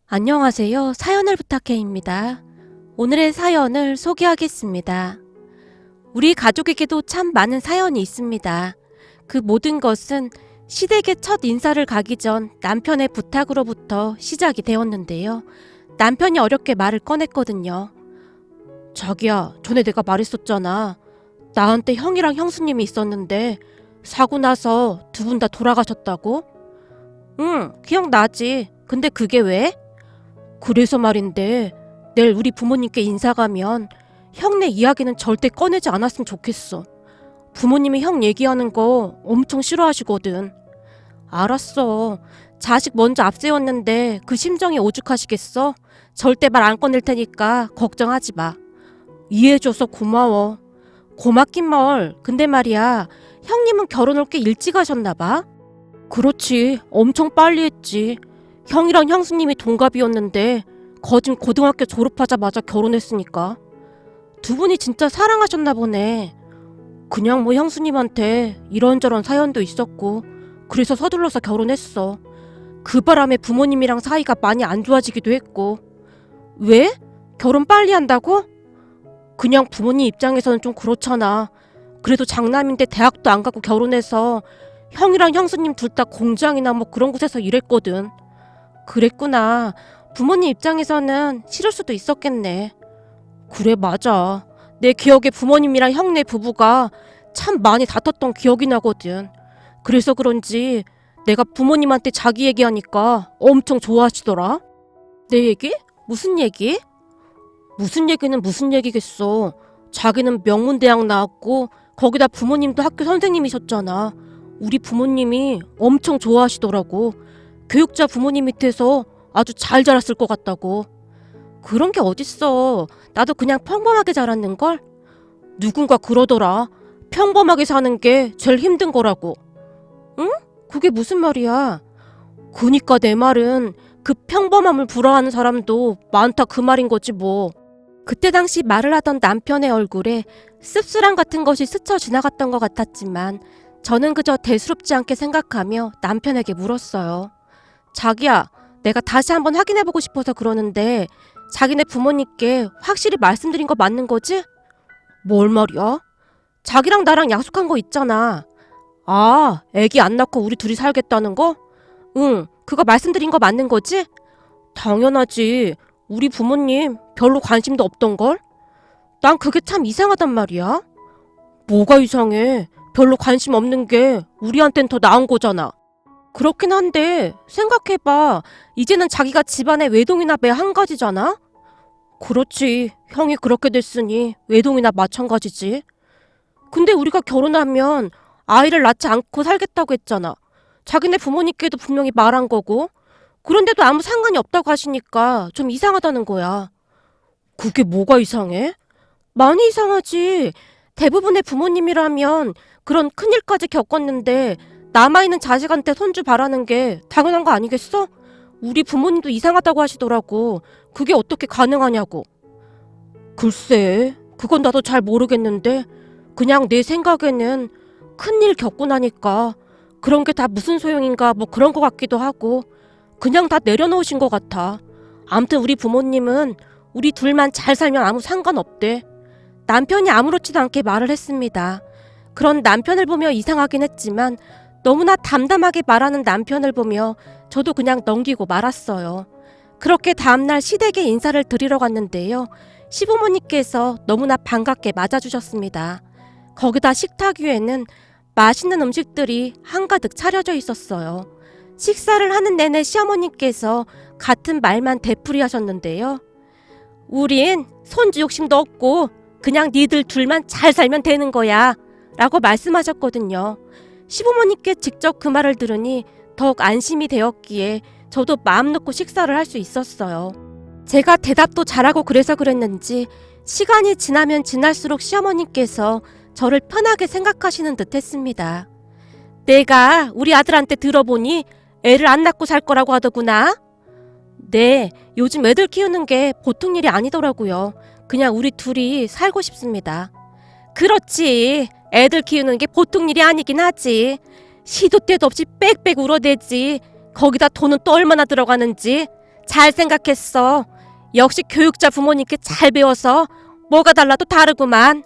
안녕하세요. 사연을 부탁해입니다. 오늘의 사연을 소개하겠습니다. 우리 가족에게도 참 많은 사연이 있습니다. 그 모든 것은 시댁의 첫 인사를 가기 전 남편의 부탁으로부터 시작이 되었는데요. 남편이 어렵게 말을 꺼냈거든요. 자기야, 전에 내가 말했었잖아. 나한테 형이랑 형수님이 있었는데 사고 나서 두 분 다 돌아가셨다고? 응, 기억나지. 근데 그게 왜? 그래서 말인데 내일 우리 부모님께 인사 가면 형네 이야기는 절대 꺼내지 않았으면 좋겠어. 부모님이 형 얘기하는 거 엄청 싫어하시거든. 알았어. 자식 먼저 앞세웠는데 그 심정이 오죽하시겠어? 절대 말 안 꺼낼 테니까 걱정하지 마. 이해해줘서 고마워. 고맙긴 뭘. 근데 말이야, 형님은 결혼을 꽤 일찍 하셨나 봐? 그렇지. 엄청 빨리 했지. 형이랑 형수님이 동갑이었는데 거진 고등학교 졸업하자마자 결혼했으니까. 두 분이 진짜 사랑하셨나 보네. 그냥 뭐 형수님한테 이런저런 사연도 있었고 그래서 서둘러서 결혼했어. 그 바람에 부모님이랑 사이가 많이 안 좋아지기도 했고. 왜? 결혼 빨리 한다고? 그냥 부모님 입장에서는 좀 그렇잖아. 그래도 장남인데 대학도 안 가고 결혼해서 형이랑 형수님 둘 다 공장이나 뭐 그런 곳에서 일했거든. 그랬구나. 부모님 입장에서는 싫을 수도 있었겠네. 그래, 맞아. 내 기억에 부모님이랑 형네 부부가 참 많이 다퉜던 기억이 나거든. 그래서 그런지 내가 부모님한테 자기 얘기하니까 엄청 좋아하시더라. 내 얘기? 무슨 얘기? 무슨 얘기는 무슨 얘기겠어. 자기는 명문대학 나왔고 거기다 부모님도 학교 선생님이셨잖아. 우리 부모님이 엄청 좋아하시더라고. 교육자 부모님 밑에서 아주 잘 자랐을 것 같다고. 그런 게 어딨어. 나도 그냥 평범하게 자랐는걸? 누군가 그러더라. 평범하게 사는 게 제일 힘든 거라고. 응? 그게 무슨 말이야? 그니까 내 말은 그 평범함을 부러워하는 사람도 많다 그 말인 거지 뭐. 그때 당시 말을 하던 남편의 얼굴에 씁쓸함 같은 것이 스쳐 지나갔던 것 같았지만 저는 그저 대수롭지 않게 생각하며 남편에게 물었어요. 자기야, 내가 다시 한번 확인해보고 싶어서 그러는데 자기네 부모님께 확실히 말씀드린 거 맞는 거지? 뭘 말이야? 자기랑 나랑 약속한 거 있잖아. 아, 애기 안 낳고 우리 둘이 살겠다는 거? 응, 그거 말씀드린 거 맞는 거지? 당연하지. 우리 부모님 별로 관심도 없던걸? 난 그게 참 이상하단 말이야. 뭐가 이상해? 별로 관심 없는 게 우리한텐 더 나은 거잖아. 그렇긴 한데 생각해봐. 이제는 자기가 집안의 외동이나 매 한 가지잖아? 그렇지. 형이 그렇게 됐으니 외동이나 마찬가지지. 근데 우리가 결혼하면 아이를 낳지 않고 살겠다고 했잖아. 자기네 부모님께도 분명히 말한 거고. 그런데도 아무 상관이 없다고 하시니까 좀 이상하다는 거야. 그게 뭐가 이상해? 많이 이상하지. 대부분의 부모님이라면 그런 큰일까지 겪었는데 남아있는 자식한테 손주 바라는 게 당연한 거 아니겠어? 우리 부모님도 이상하다고 하시더라고. 그게 어떻게 가능하냐고. 글쎄, 그건 나도 잘 모르겠는데 그냥 내 생각에는 큰일 겪고 나니까 그런 게 다 무슨 소용인가 뭐 그런 거 같기도 하고 그냥 다 내려놓으신 것 같아. 암튼 우리 부모님은 우리 둘만 잘 살면 아무 상관없대. 남편이 아무렇지도 않게 말을 했습니다. 그런 남편을 보며 이상하긴 했지만 너무나 담담하게 말하는 남편을 보며 저도 그냥 넘기고 말았어요. 그렇게 다음날 시댁에 인사를 드리러 갔는데요. 시부모님께서 너무나 반갑게 맞아주셨습니다. 거기다 식탁 위에는 맛있는 음식들이 한가득 차려져 있었어요. 식사를 하는 내내 시어머님께서 같은 말만 되풀이하셨는데요. 우린 손주 욕심도 없고 그냥 니들 둘만 잘 살면 되는 거야 라고 말씀하셨거든요. 시부모님께 직접 그 말을 들으니 더욱 안심이 되었기에 저도 마음 놓고 식사를 할 수 있었어요. 제가 대답도 잘하고 그래서 그랬는지 시간이 지나면 지날수록 시어머님께서 저를 편하게 생각하시는 듯 했습니다. 내가 우리 아들한테 들어보니 애를 안 낳고 살 거라고 하더구나. 네, 요즘 애들 키우는 게 보통 일이 아니더라고요. 그냥 우리 둘이 살고 싶습니다. 그렇지. 애들 키우는 게 보통 일이 아니긴 하지. 시도 때도 없이 빽빽 울어대지. 거기다 돈은 또 얼마나 들어가는지. 잘 생각했어. 역시 교육자 부모님께 잘 배워서 뭐가 달라도 다르구만.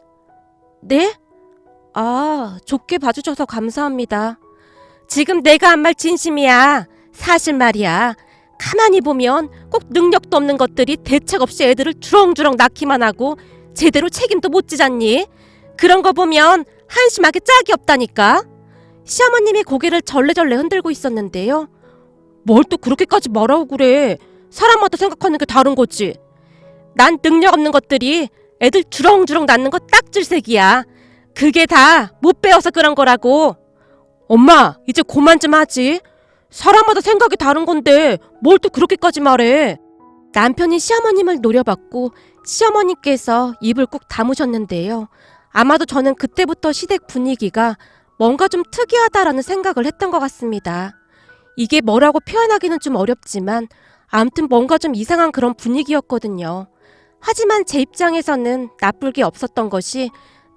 네? 아, 좋게 봐주셔서 감사합니다. 지금 내가 한 말 진심이야. 사실 말이야. 가만히 보면 꼭 능력도 없는 것들이 대책 없이 애들을 주렁주렁 낳기만 하고 제대로 책임도 못 지잖니? 그런 거 보면 한심하게 짝이 없다니까. 시어머님이 고개를 절레절레 흔들고 있었는데요. 뭘 또 그렇게까지 말하고 그래. 사람마다 생각하는 게 다른 거지. 난 능력 없는 것들이 애들 주렁주렁 낳는 거 딱 질색이야. 그게 다 못 배워서 그런 거라고. 엄마, 이제 그만 좀 하지. 사람마다 생각이 다른 건데 뭘 또 그렇게까지 말해. 남편이 시어머님을 노려봤고 시어머니께서 입을 꾹 다무셨는데요. 아마도 저는 그때부터 시댁 분위기가 뭔가 좀 특이하다라는 생각을 했던 것 같습니다. 이게 뭐라고 표현하기는 좀 어렵지만 아무튼 뭔가 좀 이상한 그런 분위기였거든요. 하지만 제 입장에서는 나쁠 게 없었던 것이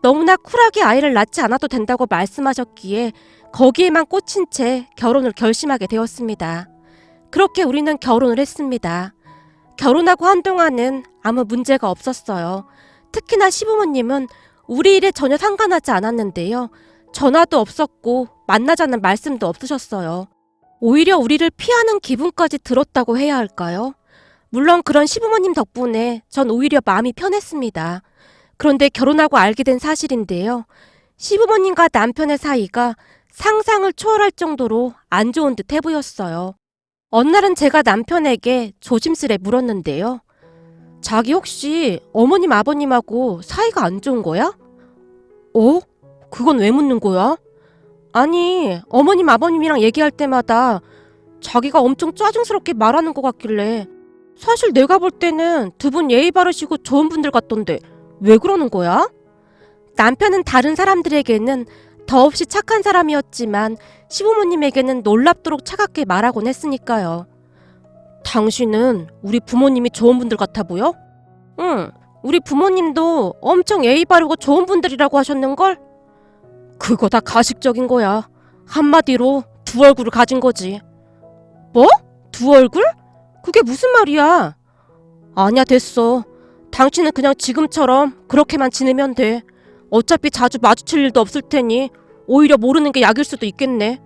너무나 쿨하게 아이를 낳지 않아도 된다고 말씀하셨기에 거기에만 꽂힌 채 결혼을 결심하게 되었습니다. 그렇게 우리는 결혼을 했습니다. 결혼하고 한동안은 아무 문제가 없었어요. 특히나 시부모님은 우리 일에 전혀 상관하지 않았는데요. 전화도 없었고 만나자는 말씀도 없으셨어요. 오히려 우리를 피하는 기분까지 들었다고 해야 할까요? 물론 그런 시부모님 덕분에 전 오히려 마음이 편했습니다. 그런데 결혼하고 알게 된 사실인데요. 시부모님과 남편의 사이가 상상을 초월할 정도로 안 좋은 듯해 보였어요. 어느 날은 제가 남편에게 조심스레 물었는데요. 자기 혹시 어머님 아버님하고 사이가 안 좋은 거야? 어? 그건 왜 묻는 거야? 아니, 어머님 아버님이랑 얘기할 때마다 자기가 엄청 짜증스럽게 말하는 것 같길래 사실 내가 볼 때는 두 분 예의 바르시고 좋은 분들 같던데 왜 그러는 거야? 남편은 다른 사람들에게는 더없이 착한 사람이었지만 시부모님에게는 놀랍도록 차갑게 말하곤 했으니까요. 당신은 우리 부모님이 좋은 분들 같아 보여? 응, 우리 부모님도 엄청 예의 바르고 좋은 분들이라고 하셨는걸? 그거 다 가식적인 거야. 한마디로 두 얼굴을 가진 거지. 뭐? 두 얼굴? 그게 무슨 말이야? 아니야, 됐어. 당신은 그냥 지금처럼 그렇게만 지내면 돼. 어차피 자주 마주칠 일도 없을 테니 오히려 모르는 게 약일 수도 있겠네.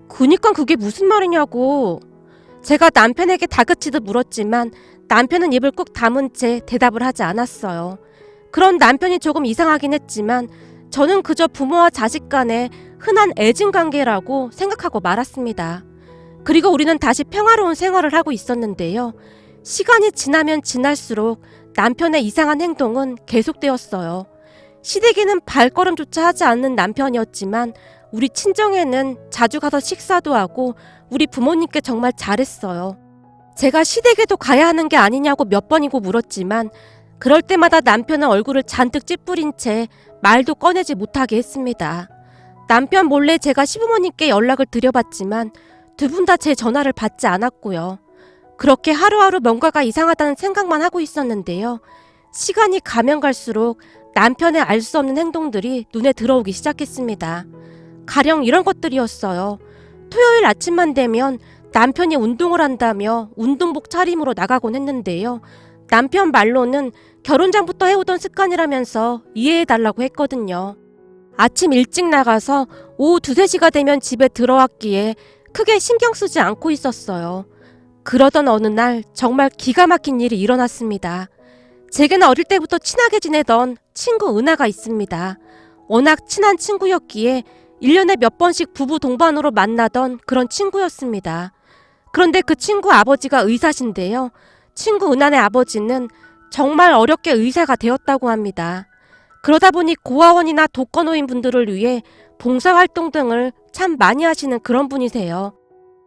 그니까 그게 무슨 말이냐고. 제가 남편에게 다그치듯 물었지만 남편은 입을 꾹 다문 채 대답을 하지 않았어요. 그런 남편이 조금 이상하긴 했지만 저는 그저 부모와 자식 간의 흔한 애증 관계라고 생각하고 말았습니다. 그리고 우리는 다시 평화로운 생활을 하고 있었는데요. 시간이 지나면 지날수록 남편의 이상한 행동은 계속되었어요. 시댁에는 발걸음조차 하지 않는 남편이었지만 우리 친정에는 자주 가서 식사도 하고 우리 부모님께 정말 잘했어요. 제가 시댁에도 가야 하는 게 아니냐고 몇 번이고 물었지만 그럴 때마다 남편은 얼굴을 잔뜩 찌푸린 채 말도 꺼내지 못하게 했습니다. 남편 몰래 제가 시부모님께 연락을 드려봤지만 두 분 다 제 전화를 받지 않았고요. 그렇게 하루하루 뭔가가 이상하다는 생각만 하고 있었는데요. 시간이 가면 갈수록 남편의 알 수 없는 행동들이 눈에 들어오기 시작했습니다. 가령 이런 것들이었어요. 토요일 아침만 되면 남편이 운동을 한다며 운동복 차림으로 나가곤 했는데요. 남편 말로는 결혼 전부터 해오던 습관이라면서 이해해달라고 했거든요. 아침 일찍 나가서 오후 2-3시가 되면 집에 들어왔기에 크게 신경 쓰지 않고 있었어요. 그러던 어느 날 정말 기가 막힌 일이 일어났습니다. 제게는 어릴 때부터 친하게 지내던 친구 은하가 있습니다. 워낙 친한 친구였기에 1년에 몇 번씩 부부 동반으로 만나던 그런 친구였습니다. 그런데 그 친구 아버지가 의사신데요. 친구 은하의 아버지는 정말 어렵게 의사가 되었다고 합니다. 그러다 보니 고아원이나 독거노인 분들을 위해 봉사활동 등을 참 많이 하시는 그런 분이세요.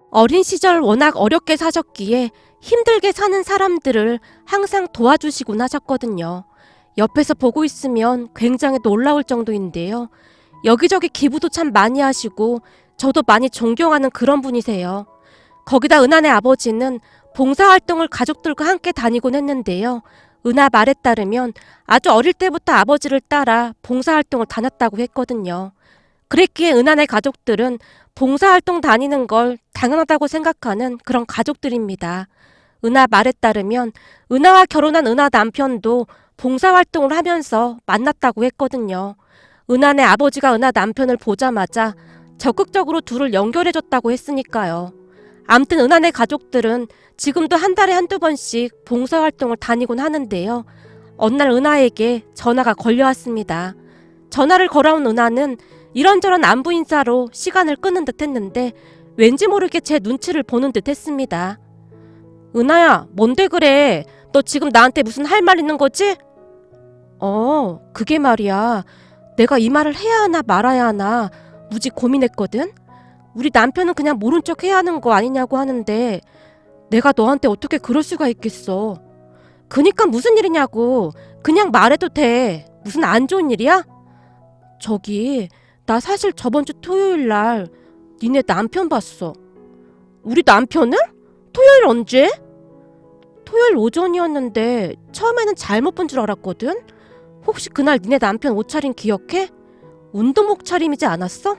어린 시절 워낙 어렵게 사셨기에 힘들게 사는 사람들을 항상 도와주시곤 하셨거든요. 옆에서 보고 있으면 굉장히 놀라울 정도인데요. 여기저기 기부도 참 많이 하시고 저도 많이 존경하는 그런 분이세요. 거기다 은하의 아버지는 봉사활동을 가족들과 함께 다니곤 했는데요. 은하 말에 따르면 아주 어릴 때부터 아버지를 따라 봉사활동을 다녔다고 했거든요. 그랬기에 은하의 가족들은 봉사활동 다니는 걸 당연하다고 생각하는 그런 가족들입니다. 은하 말에 따르면 은하와 결혼한 은하 남편도 봉사활동을 하면서 만났다고 했거든요. 은하네 아버지가 은하 남편을 보자마자 적극적으로 둘을 연결해줬다고 했으니까요. 암튼 은하네 가족들은 지금도 한 달에 한두 번씩 봉사활동을 다니곤 하는데요. 어느 날 은하에게 전화가 걸려왔습니다. 전화를 걸어온 은하는 이런저런 안부 인사로 시간을 끄는 듯 했는데 왠지 모르게 제 눈치를 보는 듯 했습니다. 은하야, 뭔데 그래? 너 지금 나한테 무슨 할 말 있는 거지? 그게 말이야. 내가 이 말을 해야 하나 말아야 하나 무지 고민했거든? 우리 남편은 그냥 모른 척 해야 하는 거 아니냐고 하는데 내가 너한테 어떻게 그럴 수가 있겠어. 그니까 무슨 일이냐고. 그냥 말해도 돼. 무슨 안 좋은 일이야? 저기, 나 사실 저번 주 토요일 날 니네 남편 봤어. 우리 남편을? 토요일 언제? 토요일 오전이었는데 처음에는 잘못 본 줄 알았거든? 혹시 그날 니네 남편 옷차림 기억해? 운동복 차림이지 않았어?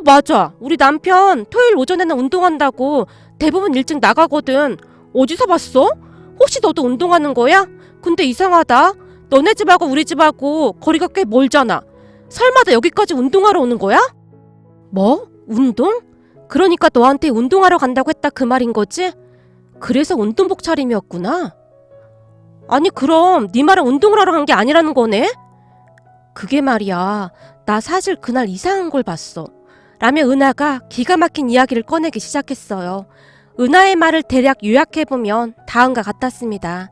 맞아. 우리 남편 토요일 오전에는 운동한다고 대부분 일찍 나가거든. 어디서 봤어? 혹시 너도 운동하는 거야? 근데 이상하다. 너네 집하고 우리 집하고 거리가 꽤 멀잖아. 설마 다 여기까지 운동하러 오는 거야? 뭐? 운동? 그러니까 너한테 운동하러 간다고 했다 그 말인 거지? 그래서 운동복 차림이었구나. 아니 그럼 네 말은 운동을 하러 간 게 아니라는 거네? 그게 말이야. 나 사실 그날 이상한 걸 봤어. 라며 은하가 기가 막힌 이야기를 꺼내기 시작했어요. 은하의 말을 대략 요약해보면 다음과 같았습니다.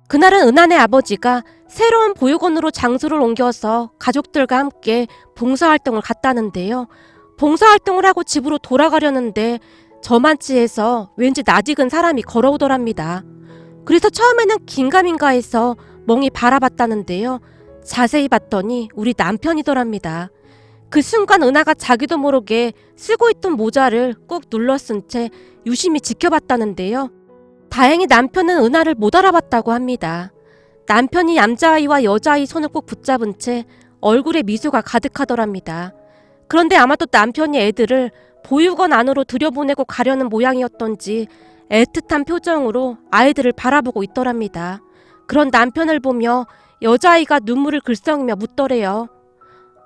그날은 은하네 아버지가 새로운 보육원으로 장소를 옮겨서 가족들과 함께 봉사활동을 갔다는데요. 봉사활동을 하고 집으로 돌아가려는데 저만치에서 왠지 낯익은 사람이 걸어오더랍니다. 그래서 처음에는 긴가민가 해서 멍이 바라봤다는데요. 자세히 봤더니 우리 남편이더랍니다. 그 순간 은하가 자기도 모르게 쓰고 있던 모자를 꾹 눌러 쓴 채 유심히 지켜봤다는데요. 다행히 남편은 은하를 못 알아봤다고 합니다. 남편이 남자아이와 여자아이 손을 꼭 붙잡은 채 얼굴에 미소가 가득하더랍니다. 그런데 아마도 남편이 애들을 보육원 안으로 들여보내고 가려는 모양이었던지 애틋한 표정으로 아이들을 바라보고 있더랍니다. 그런 남편을 보며 여자아이가 눈물을 글썽이며 묻더래요.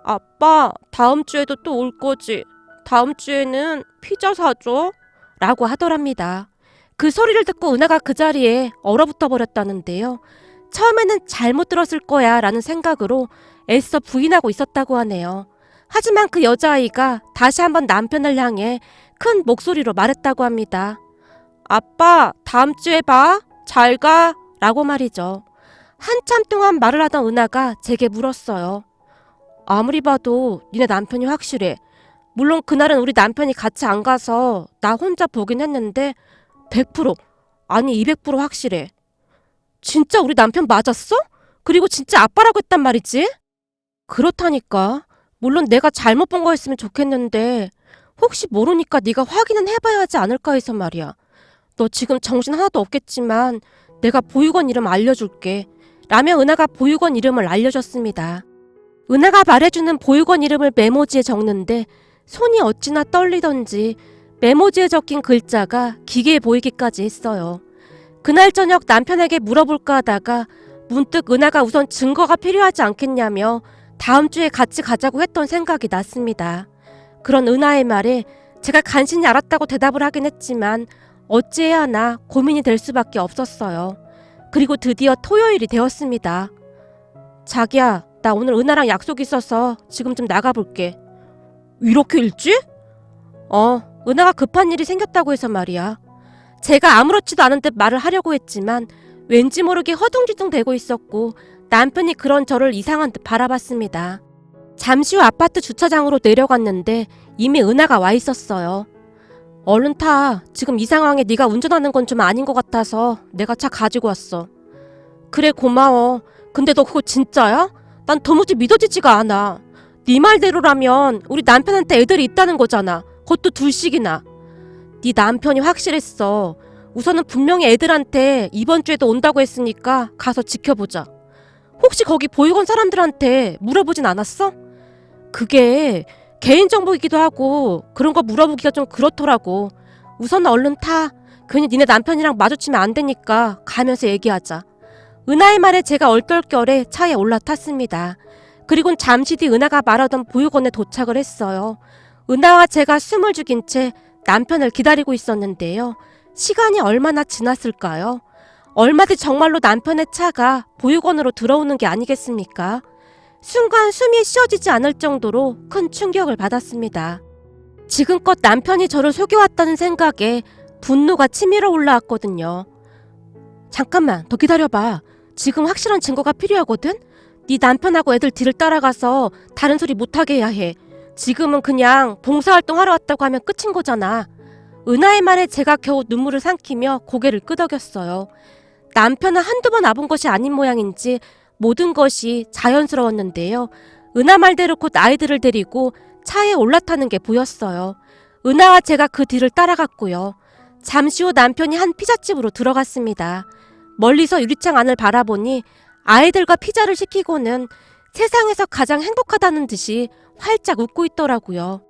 아빠, 다음 주에도 또 올 거지? 다음 주에는 피자 사줘? 라고 하더랍니다. 그 소리를 듣고 은하가 그 자리에 얼어붙어 버렸다는데요. 처음에는 잘못 들었을 거야 라는 생각으로 애써 부인하고 있었다고 하네요. 하지만 그 여자아이가 다시 한번 남편을 향해 큰 목소리로 말했다고 합니다. 아빠, 다음 주에 봐. 잘 가. 라고 말이죠. 한참 동안 말을 하던 은하가 제게 물었어요. 아무리 봐도 니네 남편이 확실해. 물론 그날은 우리 남편이 같이 안 가서 나 혼자 보긴 했는데 100% 아니 200% 확실해. 진짜 우리 남편 맞았어? 그리고 진짜 아빠라고 했단 말이지? 그렇다니까. 물론 내가 잘못 본 거였으면 좋겠는데 혹시 모르니까 네가 확인은 해봐야 하지 않을까 해서 말이야. 너 지금 정신 하나도 없겠지만 내가 보육원 이름 알려줄게. 라며 은하가 보육원 이름을 알려줬습니다. 은하가 말해주는 보육원 이름을 메모지에 적는데 손이 어찌나 떨리던지 메모지에 적힌 글자가 기괴해 보이기까지 했어요. 그날 저녁 남편에게 물어볼까 하다가 문득 은하가 우선 증거가 필요하지 않겠냐며 다음 주에 같이 가자고 했던 생각이 났습니다. 그런 은하의 말에 제가 간신히 알았다고 대답을 하긴 했지만 어찌해야 하나 고민이 될 수밖에 없었어요. 그리고 드디어 토요일이 되었습니다. 자기야, 나 오늘 은하랑 약속 있어서 지금 좀 나가볼게. 이렇게 일찍? 은하가 급한 일이 생겼다고 해서 말이야. 제가 아무렇지도 않은 듯 말을 하려고 했지만 왠지 모르게 허둥지둥 대고 있었고 남편이 그런 저를 이상한 듯 바라봤습니다. 잠시 후 아파트 주차장으로 내려갔는데 이미 은하가 와 있었어요. 얼른 타. 지금 이 상황에 네가 운전하는 건 좀 아닌 것 같아서 내가 차 가지고 왔어. 그래 고마워. 근데 너 그거 진짜야? 난 도무지 믿어지지가 않아. 네 말대로라면 우리 남편한테 애들이 있다는 거잖아. 그것도 둘씩이나. 네 남편이 확실했어. 우선은 분명히 애들한테 이번 주에도 온다고 했으니까 가서 지켜보자. 혹시 거기 보육원 사람들한테 물어보진 않았어? 그게 개인정보이기도 하고 그런 거 물어보기가 좀 그렇더라고. 우선 얼른 타. 괜히 니네 남편이랑 마주치면 안 되니까 가면서 얘기하자. 은하의 말에 제가 얼떨결에 차에 올라탔습니다. 그리곤 잠시 뒤 은하가 말하던 보육원에 도착을 했어요. 은하와 제가 숨을 죽인 채 남편을 기다리고 있었는데요. 시간이 얼마나 지났을까요? 얼마 뒤 정말로 남편의 차가 보육원으로 들어오는 게 아니겠습니까? 순간 숨이 쉬어지지 않을 정도로 큰 충격을 받았습니다. 지금껏 남편이 저를 속여왔다는 생각에 분노가 치밀어 올라왔거든요. 잠깐만, 더 기다려봐. 지금 확실한 증거가 필요하거든? 네 남편하고 애들 뒤를 따라가서 다른 소리 못하게 해야 해. 지금은 그냥 봉사활동 하러 왔다고 하면 끝인 거잖아. 은하의 말에 제가 겨우 눈물을 삼키며 고개를 끄덕였어요. 남편은 한두 번 와본 것이 아닌 모양인지 모든 것이 자연스러웠는데요. 은하 말대로 곧 아이들을 데리고 차에 올라타는 게 보였어요. 은하와 제가 그 뒤를 따라갔고요. 잠시 후 남편이 한 피자집으로 들어갔습니다. 멀리서 유리창 안을 바라보니 아이들과 피자를 시키고는 세상에서 가장 행복하다는 듯이 활짝 웃고 있더라고요.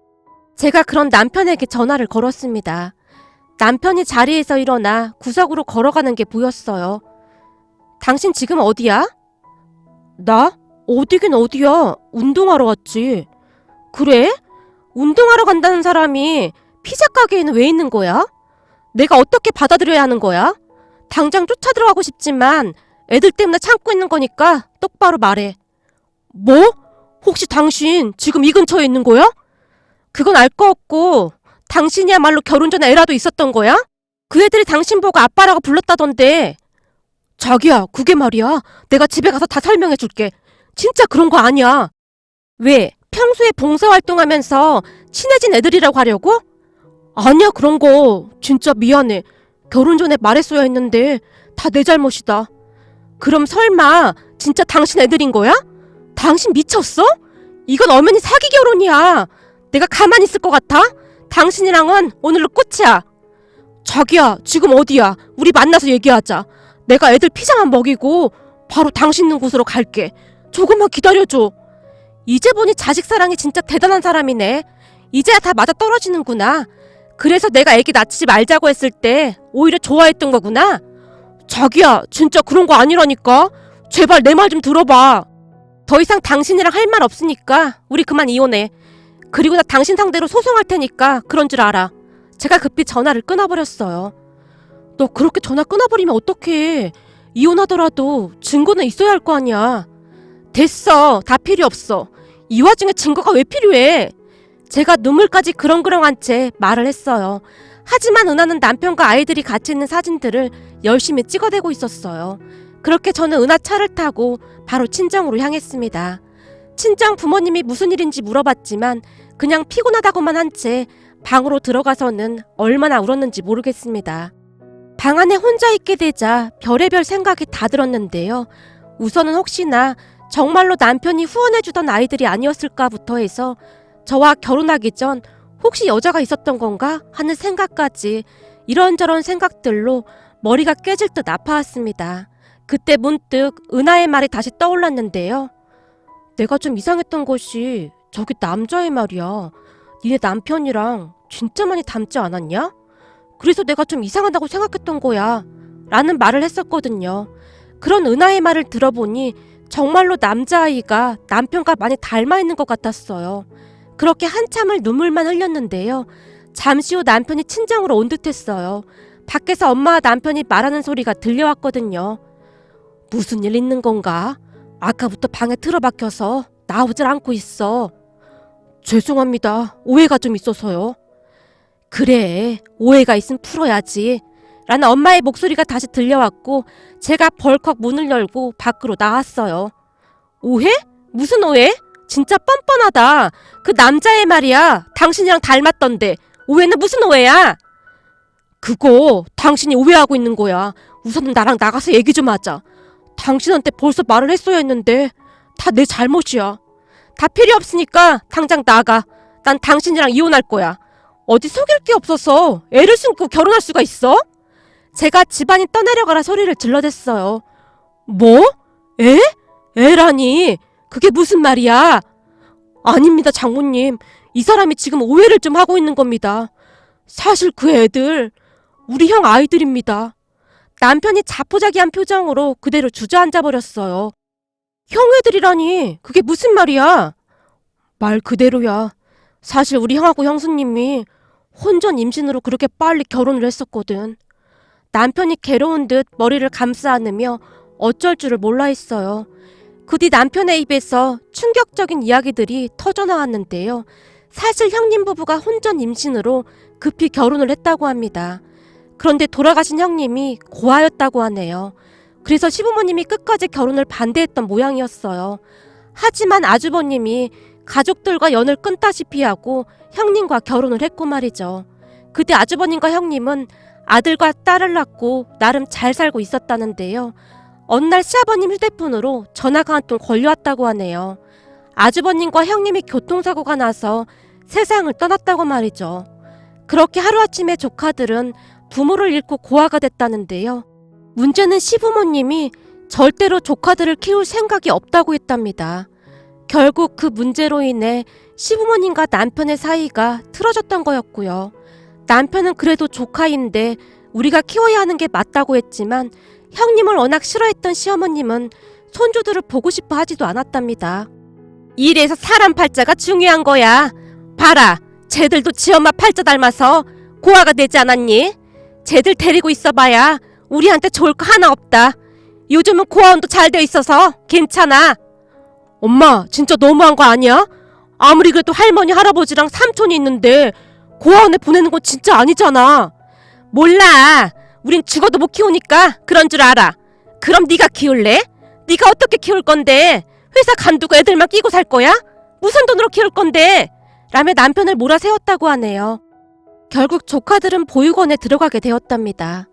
제가 그런 남편에게 전화를 걸었습니다. 남편이 자리에서 일어나 구석으로 걸어가는 게 보였어요. 당신 지금 어디야? 나? 어디긴 어디야. 운동하러 왔지. 그래? 운동하러 간다는 사람이 피자 가게에는 왜 있는 거야? 내가 어떻게 받아들여야 하는 거야? 당장 쫓아 들어가고 싶지만 애들 때문에 참고 있는 거니까 똑바로 말해. 뭐? 혹시 당신 지금 이 근처에 있는 거야? 그건 알 거 없고 당신이야말로 결혼 전에 애라도 있었던 거야? 그 애들이 당신 보고 아빠라고 불렀다던데. 자기야, 그게 말이야. 내가 집에 가서 다 설명해 줄게. 진짜 그런 거 아니야. 왜? 평소에 봉사활동하면서 친해진 애들이라고 하려고? 아니야, 그런 거. 진짜 미안해. 결혼 전에 말했어야 했는데 다 내 잘못이다. 그럼 설마 진짜 당신 애들인 거야? 당신 미쳤어? 이건 엄연히 사기 결혼이야. 내가 가만히 있을 것 같아? 당신이랑은 오늘로 끝이야. 자기야, 지금 어디야? 우리 만나서 얘기하자. 내가 애들 피자만 먹이고 바로 당신 있는 곳으로 갈게. 조금만 기다려줘. 이제 보니 자식 사랑이 진짜 대단한 사람이네. 이제야 다 맞아 떨어지는구나. 그래서 내가 애기 낳지 말자고 했을 때 오히려 좋아했던 거구나. 자기야, 진짜 그런 거 아니라니까. 제발 내 말 좀 들어봐. 더 이상 당신이랑 할 말 없으니까 우리 그만 이혼해. 그리고 나 당신 상대로 소송할 테니까 그런 줄 알아. 제가 급히 전화를 끊어버렸어요. 너 그렇게 전화 끊어버리면 어떡해. 이혼하더라도 증거는 있어야 할 거 아니야. 됐어. 다 필요 없어. 이 와중에 증거가 왜 필요해. 제가 눈물까지 그렁그렁한 채 말을 했어요. 하지만 은하는 남편과 아이들이 같이 있는 사진들을 열심히 찍어대고 있었어요. 그렇게 저는 은하 차를 타고 바로 친정으로 향했습니다. 친정 부모님이 무슨 일인지 물어봤지만 그냥 피곤하다고만 한 채 방으로 들어가서는 얼마나 울었는지 모르겠습니다. 방 안에 혼자 있게 되자 별의별 생각이 다 들었는데요. 우선은 혹시나 정말로 남편이 후원해주던 아이들이 아니었을까부터 해서 저와 결혼하기 전 혹시 여자가 있었던 건가 하는 생각까지 이런저런 생각들로 머리가 깨질 듯 아파왔습니다. 그때 문득 은하의 말이 다시 떠올랐는데요. 내가 좀 이상했던 것이 저기 남자의 말이야. 니네 남편이랑 진짜 많이 닮지 않았냐? 그래서 내가 좀 이상하다고 생각했던 거야. 라는 말을 했었거든요. 그런 은하의 말을 들어보니 정말로 남자아이가 남편과 많이 닮아 있는 것 같았어요. 그렇게 한참을 눈물만 흘렸는데요. 잠시 후 남편이 친정으로 온 듯했어요. 밖에서 엄마와 남편이 말하는 소리가 들려왔거든요. 무슨 일 있는 건가? 아까부터 방에 틀어박혀서 나오질 않고 있어. 죄송합니다. 오해가 좀 있어서요. 그래, 오해가 있으면 풀어야지. 라는 엄마의 목소리가 다시 들려왔고 제가 벌컥 문을 열고 밖으로 나왔어요. 오해? 무슨 오해? 진짜 뻔뻔하다. 그 남자의 말이야. 당신이랑 닮았던데. 오해는 무슨 오해야? 그거 당신이 오해하고 있는 거야. 우선은 나랑 나가서 얘기 좀 하자. 당신한테 벌써 말을 했어야 했는데 다 내 잘못이야. 다 필요 없으니까 당장 나가. 난 당신이랑 이혼할 거야. 어디 속일 게 없어서 애를 숨고 결혼할 수가 있어? 제가 집안이 떠내려가라 소리를 질러댔어요. 뭐? 애? 애라니? 그게 무슨 말이야? 아닙니다, 장모님. 이 사람이 지금 오해를 좀 하고 있는 겁니다. 사실 그 애들 우리 형 아이들입니다. 남편이 자포자기한 표정으로 그대로 주저앉아 버렸어요. 형애들이라니 그게 무슨 말이야? 말 그대로야. 사실 우리 형하고 형수님이 혼전 임신으로 그렇게 빨리 결혼을 했었거든. 남편이 괴로운 듯 머리를 감싸 안으며 어쩔 줄을 몰라 했어요. 그 뒤 남편의 입에서 충격적인 이야기들이 터져나왔는데요. 사실 형님 부부가 혼전 임신으로 급히 결혼을 했다고 합니다. 그런데 돌아가신 형님이 고아였다고 하네요. 그래서 시부모님이 끝까지 결혼을 반대했던 모양이었어요. 하지만 아주버님이 가족들과 연을 끊다시피 하고 형님과 결혼을 했고 말이죠. 그때 아주버님과 형님은 아들과 딸을 낳고 나름 잘 살고 있었다는데요. 어느 날 시아버님 휴대폰으로 전화가 한 통 걸려왔다고 하네요. 아주버님과 형님이 교통사고가 나서 세상을 떠났다고 말이죠. 그렇게 하루아침에 조카들은 부모를 잃고 고아가 됐다는데요. 문제는 시부모님이 절대로 조카들을 키울 생각이 없다고 했답니다. 결국 그 문제로 인해 시부모님과 남편의 사이가 틀어졌던 거였고요. 남편은 그래도 조카인데 우리가 키워야 하는 게 맞다고 했지만 형님을 워낙 싫어했던 시어머님은 손주들을 보고 싶어 하지도 않았답니다. 이래서 사람 팔자가 중요한 거야. 봐라, 쟤들도 지엄마 팔자 닮아서 고아가 되지 않았니? 쟤들 데리고 있어봐야 우리한테 좋을 거 하나 없다. 요즘은 고아원도 잘 돼 있어서 괜찮아. 엄마, 진짜 너무한 거 아니야? 아무리 그래도 할머니, 할아버지랑 삼촌이 있는데 고아원에 보내는 건 진짜 아니잖아. 몰라. 우린 죽어도 못 키우니까 그런 줄 알아. 그럼 네가 키울래? 네가 어떻게 키울 건데? 회사 간두고 애들만 끼고 살 거야? 무슨 돈으로 키울 건데? 라며 남편을 몰아세웠다고 하네요. 결국 조카들은 보육원에 들어가게 되었답니다.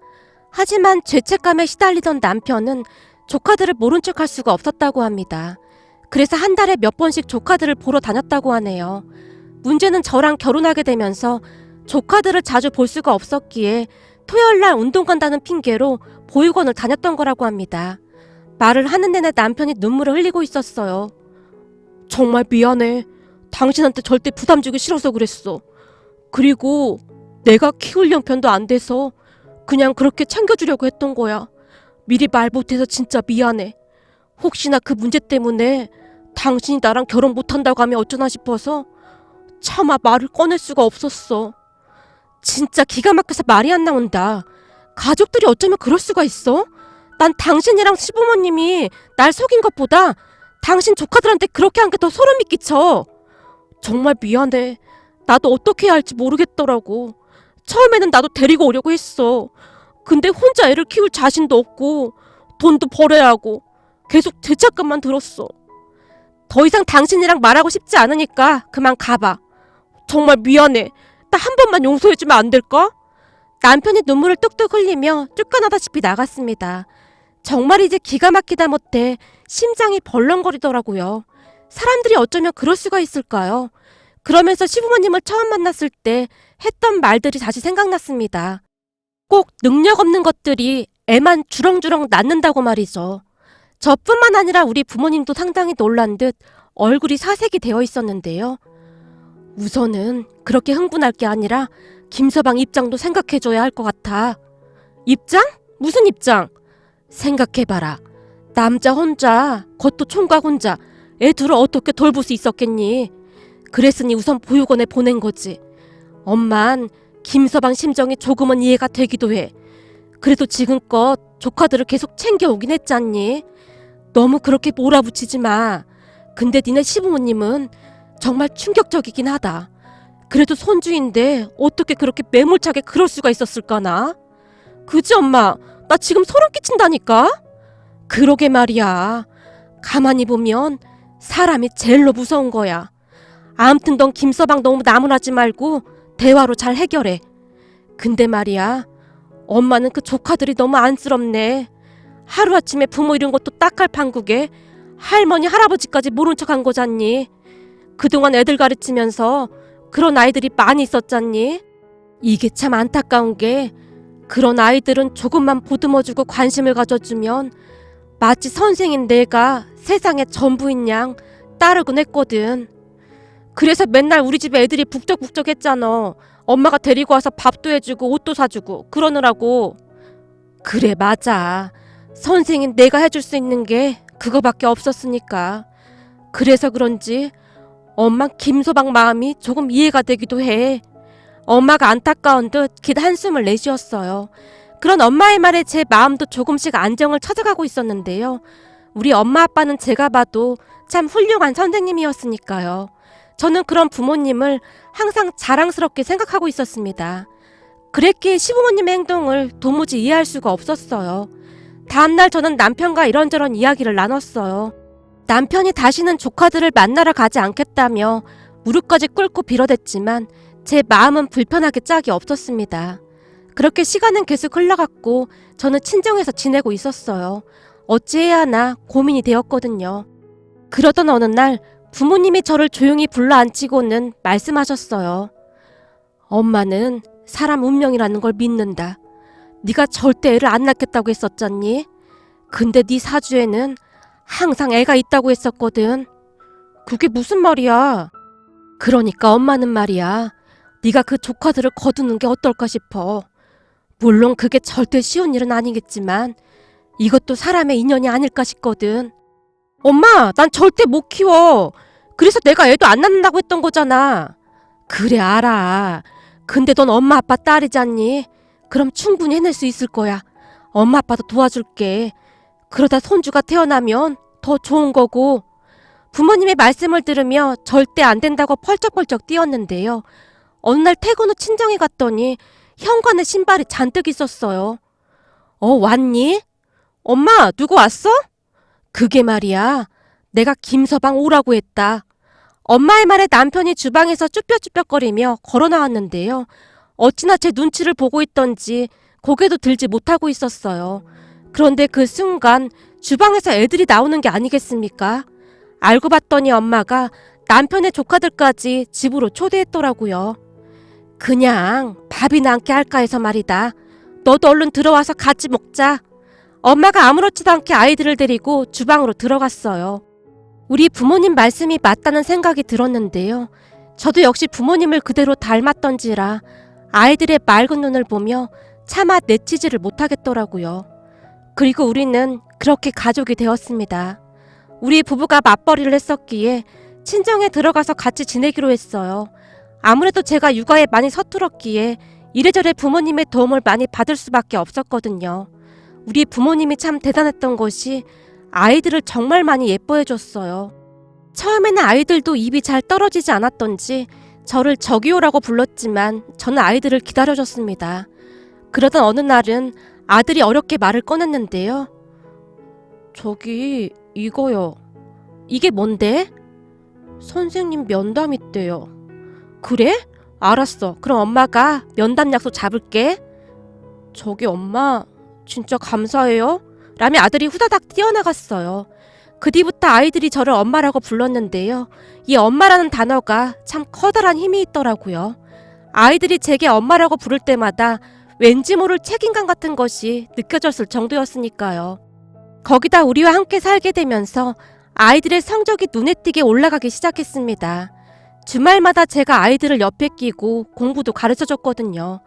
하지만 죄책감에 시달리던 남편은 조카들을 모른 척할 수가 없었다고 합니다. 그래서 한 달에 몇 번씩 조카들을 보러 다녔다고 하네요. 문제는 저랑 결혼하게 되면서 조카들을 자주 볼 수가 없었기에 토요일날 운동 간다는 핑계로 보육원을 다녔던 거라고 합니다. 말을 하는 내내 남편이 눈물을 흘리고 있었어요. 정말 미안해. 당신한테 절대 부담 주기 싫어서 그랬어. 그리고 내가 키울 형편도 안 돼서 그냥 그렇게 챙겨주려고 했던 거야. 미리 말 못해서 진짜 미안해. 혹시나 그 문제 때문에 당신이 나랑 결혼 못한다고 하면 어쩌나 싶어서 차마 말을 꺼낼 수가 없었어. 진짜 기가 막혀서 말이 안 나온다. 가족들이 어쩌면 그럴 수가 있어? 난 당신이랑 시부모님이 날 속인 것보다 당신 조카들한테 그렇게 한 게 더 소름이 끼쳐. 정말 미안해. 나도 어떻게 해야 할지 모르겠더라고. 처음에는 나도 데리고 오려고 했어. 근데 혼자 애를 키울 자신도 없고 돈도 벌어야 하고 계속 죄책감만 들었어. 더 이상 당신이랑 말하고 싶지 않으니까 그만 가봐. 정말 미안해. 나 한 번만 용서해주면 안 될까? 남편이 눈물을 뚝뚝 흘리며 쫓겨나다시피 나갔습니다. 정말 이제 기가 막히다 못해 심장이 벌렁거리더라고요. 사람들이 어쩌면 그럴 수가 있을까요? 그러면서 시부모님을 처음 만났을 때 했던 말들이 다시 생각났습니다. 꼭 능력 없는 것들이 애만 주렁주렁 낳는다고 말이죠. 저뿐만 아니라 우리 부모님도 상당히 놀란 듯 얼굴이 사색이 되어 있었는데요. 우선은 그렇게 흥분할 게 아니라 김서방 입장도 생각해줘야 할 것 같아. 입장? 무슨 입장? 생각해봐라. 남자 혼자, 그것도 총각 혼자 애 둘을 어떻게 돌볼 수 있었겠니? 그랬으니 우선 보육원에 보낸 거지. 엄만 김서방 심정이 조금은 이해가 되기도 해. 그래도 지금껏 조카들을 계속 챙겨오긴 했잖니. 너무 그렇게 몰아붙이지 마. 근데 니네 시부모님은 정말 충격적이긴 하다. 그래도 손주인데 어떻게 그렇게 매몰차게 그럴 수가 있었을까나? 그지 엄마? 나 지금 소름 끼친다니까? 그러게 말이야. 가만히 보면 사람이 제일로 무서운 거야. 아무튼 넌 김서방 너무 나무라지 말고 대화로 잘 해결해. 근데 말이야, 엄마는 그 조카들이 너무 안쓰럽네. 하루아침에 부모 잃은 것도 딱할 판국에 할머니 할아버지까지 모른 척한 거잖니. 그동안 애들 가르치면서 그런 아이들이 많이 있었잖니. 이게 참 안타까운 게 그런 아이들은 조금만 보듬어주고 관심을 가져주면 마치 선생인 내가 세상의 전부인 양 따르곤 했거든. 그래서 맨날 우리 집에 애들이 북적북적 했잖아. 엄마가 데리고 와서 밥도 해주고 옷도 사주고 그러느라고. 그래, 맞아. 선생인 내가 해줄 수 있는 게 그거밖에 없었으니까. 그래서 그런지 엄마 김서방 마음이 조금 이해가 되기도 해. 엄마가 안타까운 듯 긴 한숨을 내쉬었어요. 그런 엄마의 말에 제 마음도 조금씩 안정을 찾아가고 있었는데요. 우리 엄마 아빠는 제가 봐도 참 훌륭한 선생님이었으니까요. 저는 그런 부모님을 항상 자랑스럽게 생각하고 있었습니다. 그랬기에 시부모님의 행동을 도무지 이해할 수가 없었어요. 다음날 저는 남편과 이런저런 이야기를 나눴어요. 남편이 다시는 조카들을 만나러 가지 않겠다며 무릎까지 꿇고 빌어댔지만 제 마음은 불편하게 짝이 없었습니다. 그렇게 시간은 계속 흘러갔고 저는 친정에서 지내고 있었어요. 어찌해야 하나 고민이 되었거든요. 그러던 어느 날 부모님이 저를 조용히 불러앉히고는 말씀하셨어요. 엄마는 사람 운명이라는 걸 믿는다. 네가 절대 애를 안 낳겠다고 했었잖니? 근데 네 사주에는 항상 애가 있다고 했었거든. 그게 무슨 말이야? 그러니까 엄마는 말이야. 네가 그 조카들을 거두는 게 어떨까 싶어. 물론 그게 절대 쉬운 일은 아니겠지만 이것도 사람의 인연이 아닐까 싶거든. 엄마, 난 절대 못 키워. 그래서 내가 애도 안 낳는다고 했던 거잖아. 그래, 알아. 근데 넌 엄마 아빠 딸이잖니? 그럼 충분히 해낼 수 있을 거야. 엄마 아빠도 도와줄게. 그러다 손주가 태어나면 더 좋은 거고. 부모님의 말씀을 들으며 절대 안 된다고 펄쩍펄쩍 뛰었는데요. 어느 날 퇴근 후 친정에 갔더니 현관에 신발이 잔뜩 있었어요. 왔니? 엄마, 누구 왔어? 그게 말이야. 내가 김서방 오라고 했다. 엄마의 말에 남편이 주방에서 쭈뼛쭈뼛거리며 걸어 나왔는데요. 어찌나 제 눈치를 보고 있던지 고개도 들지 못하고 있었어요. 그런데 그 순간 주방에서 애들이 나오는 게 아니겠습니까? 알고 봤더니 엄마가 남편의 조카들까지 집으로 초대했더라고요. 그냥 밥이나 함께 할까 해서 말이다. 너도 얼른 들어와서 같이 먹자. 엄마가 아무렇지도 않게 아이들을 데리고 주방으로 들어갔어요. 우리 부모님 말씀이 맞다는 생각이 들었는데요. 저도 역시 부모님을 그대로 닮았던지라 아이들의 맑은 눈을 보며 차마 내치지를 못하겠더라고요. 그리고 우리는 그렇게 가족이 되었습니다. 우리 부부가 맞벌이를 했었기에 친정에 들어가서 같이 지내기로 했어요. 아무래도 제가 육아에 많이 서툴었기에 이래저래 부모님의 도움을 많이 받을 수밖에 없었거든요. 우리 부모님이 참 대단했던 것이 아이들을 정말 많이 예뻐해 줬어요. 처음에는 아이들도 입이 잘 떨어지지 않았던지 저를 저기요라고 불렀지만 저는 아이들을 기다려줬습니다. 그러던 어느 날은 아들이 어렵게 말을 꺼냈는데요. 저기 이거요. 이게 뭔데? 선생님 면담 있대요. 그래? 알았어. 그럼 엄마가 면담 약속 잡을게. 저기 엄마 진짜 감사해요. 라며 아들이 후다닥 뛰어나갔어요. 그 뒤부터 아이들이 저를 엄마라고 불렀는데요. 이 엄마라는 단어가 참 커다란 힘이 있더라고요. 아이들이 제게 엄마라고 부를 때마다 왠지 모를 책임감 같은 것이 느껴졌을 정도였으니까요. 거기다 우리와 함께 살게 되면서 아이들의 성적이 눈에 띄게 올라가기 시작했습니다. 주말마다 제가 아이들을 옆에 끼고 공부도 가르쳐줬거든요.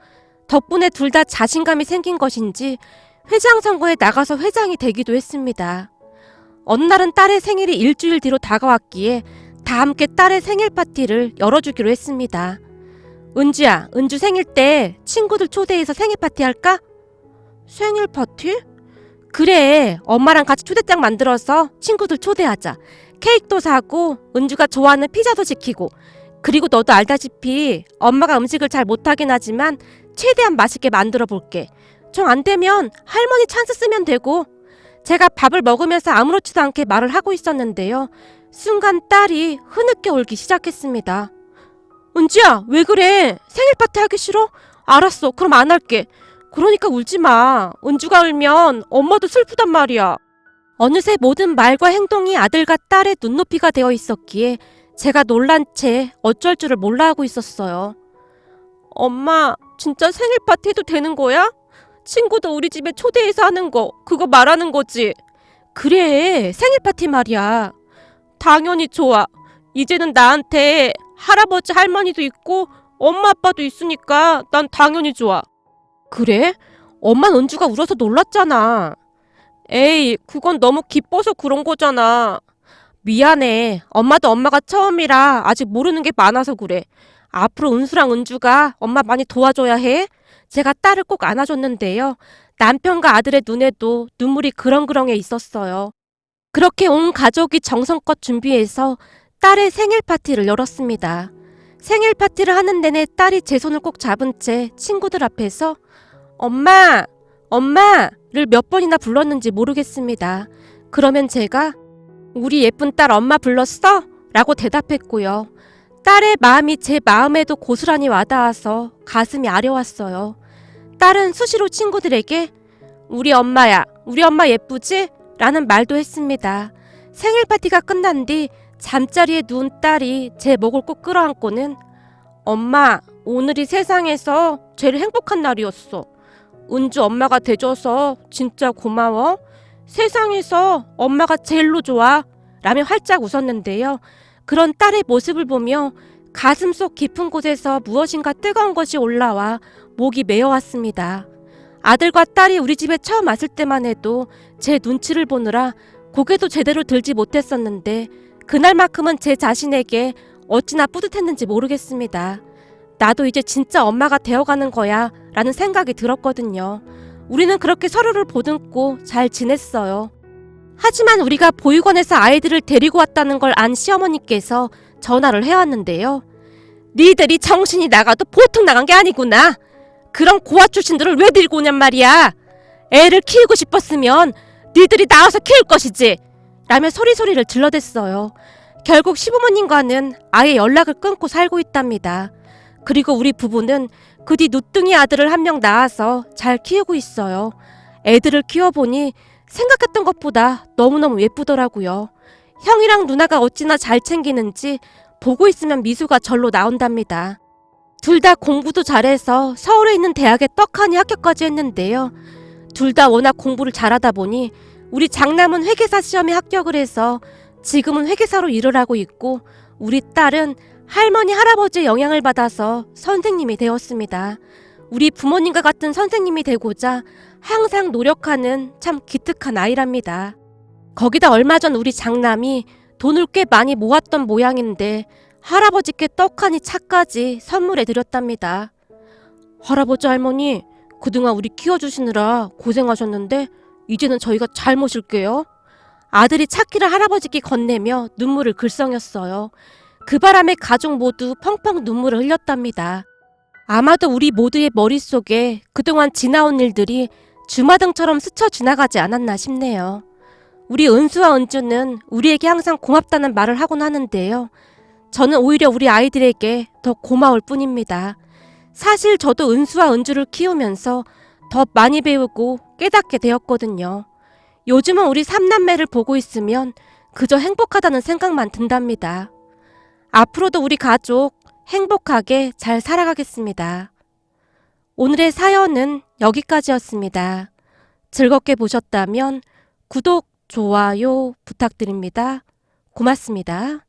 덕분에 둘 다 자신감이 생긴 것인지 회장 선거에 나가서 회장이 되기도 했습니다. 어느 날은 딸의 생일이 일주일 뒤로 다가왔기에 다 함께 딸의 생일 파티를 열어주기로 했습니다. 은주야, 은주 생일 때 친구들 초대해서 생일 파티 할까? 생일 파티? 그래, 엄마랑 같이 초대장 만들어서 친구들 초대하자. 케이크도 사고 은주가 좋아하는 피자도 시키고. 그리고 너도 알다시피 엄마가 음식을 잘 못하긴 하지만 최대한 맛있게 만들어 볼게. 정 안 되면 할머니 찬스 쓰면 되고. 제가 밥을 먹으면서 아무렇지도 않게 말을 하고 있었는데요. 순간 딸이 흐느껴 울기 시작했습니다. 은지야, 왜 그래? 생일 파티 하기 싫어? 알았어, 그럼 안 할게. 그러니까 울지 마. 은주가 울면 엄마도 슬프단 말이야. 어느새 모든 말과 행동이 아들과 딸의 눈높이가 되어 있었기에 제가 놀란 채 어쩔 줄을 몰라 하고 있었어요. 엄마, 진짜 생일 파티 해도 되는 거야? 친구도 우리 집에 초대해서 하는 거, 그거 말하는 거지? 그래, 생일 파티 말이야. 당연히 좋아. 이제는 나한테 할아버지 할머니도 있고 엄마 아빠도 있으니까 난 당연히 좋아. 그래? 엄마는 은주가 울어서 놀랐잖아. 에이, 그건 너무 기뻐서 그런 거잖아. 미안해. 엄마도 엄마가 처음이라 아직 모르는 게 많아서 그래. 앞으로 은수랑 은주가 엄마 많이 도와줘야 해. 제가 딸을 꼭 안아줬는데요. 남편과 아들의 눈에도 눈물이 그렁그렁해 있었어요. 그렇게 온 가족이 정성껏 준비해서 딸의 생일 파티를 열었습니다. 생일 파티를 하는 내내 딸이 제 손을 꼭 잡은 채 친구들 앞에서 엄마! 엄마를 몇 번이나 불렀는지 모르겠습니다. 그러면 제가 우리 예쁜 딸 엄마 불렀어? 라고 대답했고요. 딸의 마음이 제 마음에도 고스란히 와닿아서 가슴이 아려왔어요. 딸은 수시로 친구들에게 우리 엄마야, 우리 엄마 예쁘지? 라는 말도 했습니다. 생일 파티가 끝난 뒤 잠자리에 누운 딸이 제 목을 꼭 끌어안고는 엄마, 오늘이 세상에서 제일 행복한 날이었어. 은주 엄마가 돼줘서 진짜 고마워. 세상에서 엄마가 제일로 좋아. 라며 활짝 웃었는데요. 그런 딸의 모습을 보며 가슴속 깊은 곳에서 무엇인가 뜨거운 것이 올라와 목이 메어왔습니다. 아들과 딸이 우리 집에 처음 왔을 때만 해도 제 눈치를 보느라 고개도 제대로 들지 못했었는데 그날만큼은 제 자신에게 어찌나 뿌듯했는지 모르겠습니다. 나도 이제 진짜 엄마가 되어가는 거야 라는 생각이 들었거든요. 우리는 그렇게 서로를 보듬고 잘 지냈어요. 하지만 우리가 보육원에서 아이들을 데리고 왔다는 걸 안 시어머니께서 전화를 해왔는데요. 니들이 정신이 나가도 보통 나간 게 아니구나. 그런 고아 출신들을 왜 데리고 오냔 말이야. 애를 키우고 싶었으면 니들이 나와서 키울 것이지. 라며 소리소리를 질러댔어요. 결국 시부모님과는 아예 연락을 끊고 살고 있답니다. 그리고 우리 부부는 그 뒤 누뚱이 아들을 한 명 낳아서 잘 키우고 있어요. 애들을 키워보니 생각했던 것보다 너무너무 예쁘더라고요. 형이랑 누나가 어찌나 잘 챙기는지 보고 있으면 미소가 절로 나온답니다. 둘 다 공부도 잘해서 서울에 있는 대학에 떡하니 합격까지 했는데요. 둘 다 워낙 공부를 잘하다 보니 우리 장남은 회계사 시험에 합격을 해서 지금은 회계사로 일을 하고 있고 우리 딸은 할머니 할아버지의 영향을 받아서 선생님이 되었습니다. 우리 부모님과 같은 선생님이 되고자 항상 노력하는 참 기특한 아이랍니다. 거기다 얼마 전 우리 장남이 돈을 꽤 많이 모았던 모양인데 할아버지께 떡하니 차까지 선물해 드렸답니다. 할아버지 할머니, 그동안 우리 키워주시느라 고생하셨는데 이제는 저희가 잘 모실게요. 아들이 차키를 할아버지께 건네며 눈물을 글썽였어요. 그 바람에 가족 모두 펑펑 눈물을 흘렸답니다. 아마도 우리 모두의 머릿속에 그동안 지나온 일들이 주마등처럼 스쳐 지나가지 않았나 싶네요. 우리 은수와 은주는 우리에게 항상 고맙다는 말을 하곤 하는데요. 저는 오히려 우리 아이들에게 더 고마울 뿐입니다. 사실 저도 은수와 은주를 키우면서 더 많이 배우고 깨닫게 되었거든요. 요즘은 우리 삼남매를 보고 있으면 그저 행복하다는 생각만 든답니다. 앞으로도 우리 가족 행복하게 잘 살아가겠습니다. 오늘의 사연은 여기까지였습니다. 즐겁게 보셨다면 구독, 좋아요 부탁드립니다. 고맙습니다.